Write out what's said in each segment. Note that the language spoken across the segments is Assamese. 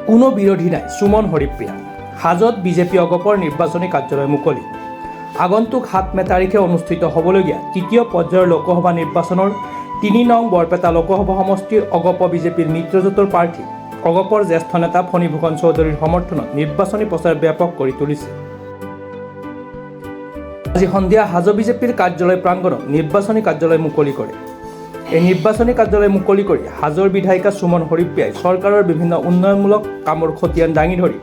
কোনো বিৰোধী নাই, সুমন হৰিপ্ৰিয়া। হাজত বিজেপি অগপৰ নিৰ্বাচনী কাৰ্যালয় মুকলি। আগন্তুক 7 মে তাৰিখে অনুষ্ঠিত হ'বলগীয়া তৃতীয় পৰ্যায়ৰ লোকসভা নিৰ্বাচনৰ 3 নং বৰপেটা লোকসভা সমষ্টিৰ অগপ বিজেপিৰ মিত্ৰজোঁটৰ প্ৰাৰ্থী অগপৰ জ্যেষ্ঠ নেতা ফণীভূষণ চৌধুৰীৰ সমৰ্থনত নিৰ্বাচনী প্ৰচাৰ ব্যাপক কৰি তুলিছে। আজি সন্ধিয়া হাজো বিজেপিৰ কাৰ্যালয় প্ৰাংগণত নিৰ্বাচনী কাৰ্যালয় মুকলি কৰে। এই নিৰ্বাচনী কাৰ্যালয় মুকলি কৰি হাজোৰ বিধায়িকা সুমন হৰিপ্ৰিয়াই চৰকাৰৰ বিভিন্ন উন্নয়নমূলক কামৰ খতিয়ান দাঙি ধৰি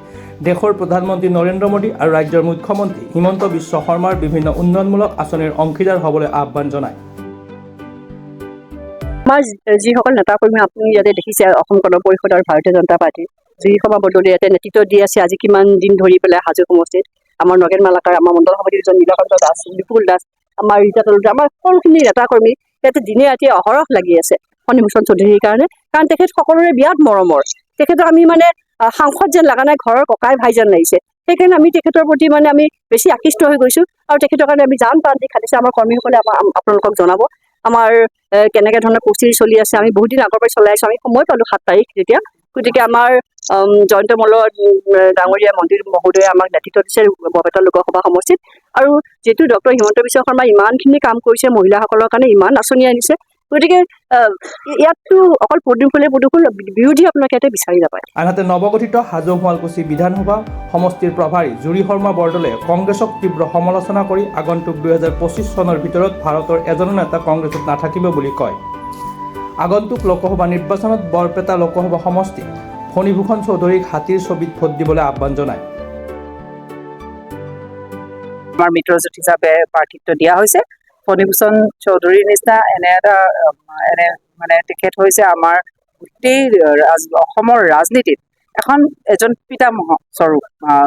দেশৰ প্ৰধানমন্ত্ৰী নৰেন্দ্ৰ মোদী আৰু ৰাজ্যৰ মুখ্যমন্ত্ৰী হিমন্ত বিশ্ব শৰ্মাৰ বিভিন্ন উন্নয়নমূলক আঁচনিৰ অংশীদাৰ হ'বলৈ আহ্বান জনায়। আমাৰ যিসকল নেতা কৰ্মী আপুনি ইয়াতে দেখিছে অসম গণ পৰিষদ আৰু ভাৰতীয় জনতা পাৰ্টীৰ যিসমূহ বদলি ইয়াতে নেতৃত্ব দি আছে আজি কিমান দিন ধৰি পেলাই হাজো সমষ্টিত আমাৰ নগেন মালাকাৰ, আমাৰ মণ্ডল সভাপতিজন নীলকান্ত দাস, বিপুল দাস, আমাৰ ৰীতা তালুকদাৰ, আমাৰ সকলোখিনি নেতা কৰ্মী ইয়াতে দিনে ৰাতিয়ে অহৰহ লাগি আছে ফণীভূষণ চৌধুৰীৰ কাৰণে। কাৰণ তেখেত সকলোৰে বিৰাট মৰমৰ। তেখেতক আমি সাংসদ যেন লগা নাই, ঘৰৰ ককাই ভাই যেন লাগিছে। সেইকাৰণে আমি তেখেতৰ প্ৰতি আমি বেছি আকৃষ্ট হৈ গৈছোঁ আৰু তেখেতৰ কাৰণে আমি জান প্ৰাণ দি খাটিছে। আমাৰ কৰ্মীসকলে আপোনালোকক জনাব আমাৰ কেনেকৈ ধৰণৰ প্ৰস্তুতি চলি আছে। আমি বহুত দিন আগৰ পৰাই চলাই আছোঁ। আমি সময় পালোঁ 7 তাৰিখ তেতিয়া। গতিকে আমাৰ জয়ন্ত মল্ল ডাঙৰীয়া মন্ত্ৰী মহোদয়ে আমাক নেতৃত্ব দিছে বৰপেটা লোকসভা সমষ্টিত। আৰু যিহেতু ডক্টৰ হিমন্ত বিশ্ব শৰ্মা ইমানখিনি কাম কৰিছে মহিলাসকলৰ কাৰণে, ইমান আঁচনি আনিছে, গতিকে ইয়াততো অকল প্ৰদূষণ বিৰোধী আপোনালোকে ইয়াতে বিচাৰি নাপায়। আনহাতে নৱগঠিত হাজো শুৱালকুছি বিধানসভা সমষ্টিৰ প্ৰভাৰী জুৰি শৰ্মা বৰদলে কংগ্ৰেছক তীব্ৰ সমালোচনা কৰি আগন্তুক 2025 চনৰ ভিতৰত ভাৰতৰ এজনো নেতা কংগ্ৰেছত নাথাকিব বুলি কয়। আগন্তুক লোকসভা নিৰ্বাচনত বৰপেটা লোকসভা সমষ্টিত ফণীভূষণ চৌধুৰীক হাতীৰ ছবিত ভোট দিবলৈ আহ্বান জনায়। আমাৰ মিত্ৰজোঁট হিচাপে প্ৰাৰ্থিত্ব দিয়া হৈছে। ফণীভূষণ চৌধুৰীৰ নিচিনা তেখেত হৈছে আমাৰ গোটেই অসমৰ ৰাজনীতিত এজন পিতামহ স্বৰূপ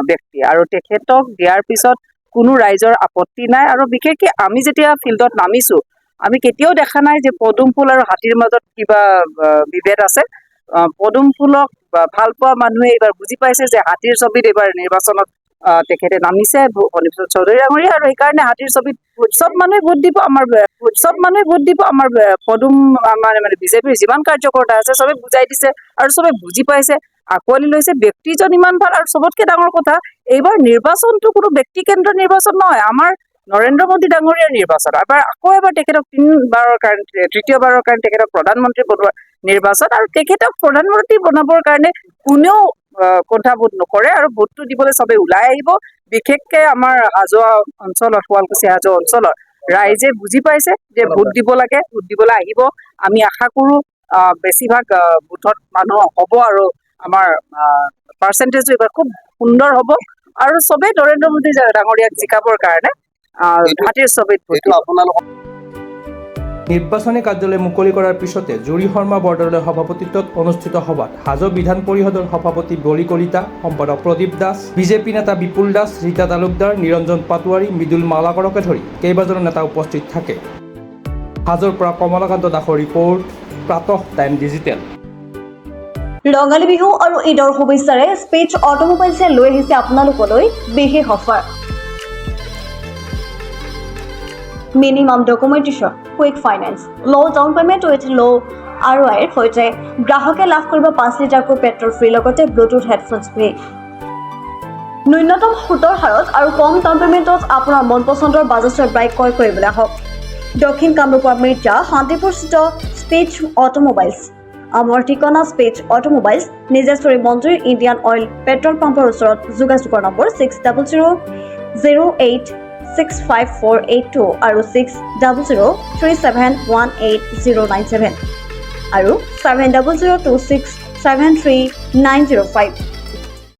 ব্যক্তি আৰু তেখেতক দিয়াৰ পিছত কোনো ৰাইজৰ আপত্তি নাই। আৰু বিশেষকৈ আমি যেতিয়া ফিল্ডত নামিছোঁ আমি কেতিয়াও দেখা নাই যে পদুম ফুল আৰু হাতীৰ মাজত কিবা বিভেদ আছে। পদুম ফুলক ভাল পোৱা মানুহে এইবাৰ বুজি পাইছে যে হাতীৰ ছবিত এইবাৰ নিৰ্বাচনত তেখেতে নামিছে ফণীভূষণ চৌধুৰী ডাঙৰীয়া, আৰু সেইকাৰণে হাতীৰ ছবিত চব মানুহে ভোট দিব। আমাৰ পদুম বিজেপিৰ যিমান কাৰ্যকৰ্তা আছে চবে বুজাই দিছে আৰু চবে বুজি পাইছে, আঁকোৱালি লৈছে। ব্যক্তিজন ইমান ভাল, আৰু চবতকে ডাঙৰ কথা এইবাৰ নিৰ্বাচনটো কোনো ব্যক্তিকেন্দ্ৰ নিৰ্বাচন নহয়, আমাৰ নৰেন্দ্ৰ মোদী ডাঙৰীয়াৰ নিৰ্বাচন। এবাৰ তেখেতক তৃতীয়বাৰৰ কাৰণে তেখেতক প্ৰধানমন্ত্ৰী বনোৱাৰ নিৰ্বাচন, আৰু তেখেতক প্ৰধানমন্ত্ৰী বনাবৰ কাৰণে কোনেও কুণ্ঠাবোধ নকৰে আৰু ভোটটো দিবলৈ চবে ওলাই আহিব। বিশেষকে আমাৰ হাজোৱা অঞ্চলত, শুৱালকুছি হাজো অঞ্চলত ৰাইজে বুজি পাইছে যে ভোট দিব লাগে, ভোট দিবলৈ আহিব। আমি আশা কৰোঁ বেছিভাগ বুথত মানুহ হ'ব আৰু আমাৰ পাৰ্চেণ্টেজটো এইবাৰ খুব সুন্দৰ হ'ব আৰু চবেই নৰেন্দ্ৰ মোদী ডাঙৰীয়াক জিকাবৰ কাৰণে হাতীৰ ছবিত ভোট দিব। নিৰ্বাচনী কাৰ্যালয় মুকলি কৰাৰ পিছতে জুৰি শৰ্মা বৰদলৈৰ সভাপতিত্বত অনুষ্ঠিত সভাত হাজো বিধান পৰিষদৰ সভাপতি বলি কলিতা, সম্পাদক প্ৰদীপ দাস, বিজেপি নেতা বিপুল দাস, ৰীতা তালুকদাৰ, নিৰঞ্জন পাটোৱাৰী, মৃদুল মালাকৰকে ধৰি কেইবাজনো নেতা উপস্থিত থাকে। হাজোৰ পৰা কমলাকান্ত দাসৰ report, Pratah time digital. Rongali Bihu আৰু ঈদৰ শুভেচ্ছাৰে স্পেচ অটোমোবাইলছে লৈ আহিছে আপোনালোকলৈ বিশেষ offer. Minimum documentation, quick finance, low' down payment with low' ROIৰ সৈতে গ্ৰাহকে লাভ কৰিব 5 লিটাৰকৈ পেট্ৰল ফ্ৰী, লগতে ব্লুটুথ হেডফোনছ ফ্ৰী। ন্যূনতম সুতৰ হাৰত আৰু কম ডাউন পে'মেণ্টত আপোনাৰ মন পচন্দৰ বাজাজৰ বাইক ক্ৰয় কৰিবলৈ আহক দক্ষিণ কামৰূপৰ মিৰ্জা শান্তিপুৰস্থিত স্পেচ অটোমোবাইলছ। আমাৰ ঠিকনা স্পেচ অটোমোবাইলছ, নিজেশ্বৰী মন্দিৰ, ইণ্ডিয়ান অইল পেট্ৰল পাম্পৰ ওচৰত। যোগাযোগৰ নম্বৰ 6000086548 আৰু 6003718097 আৰু 7002673905।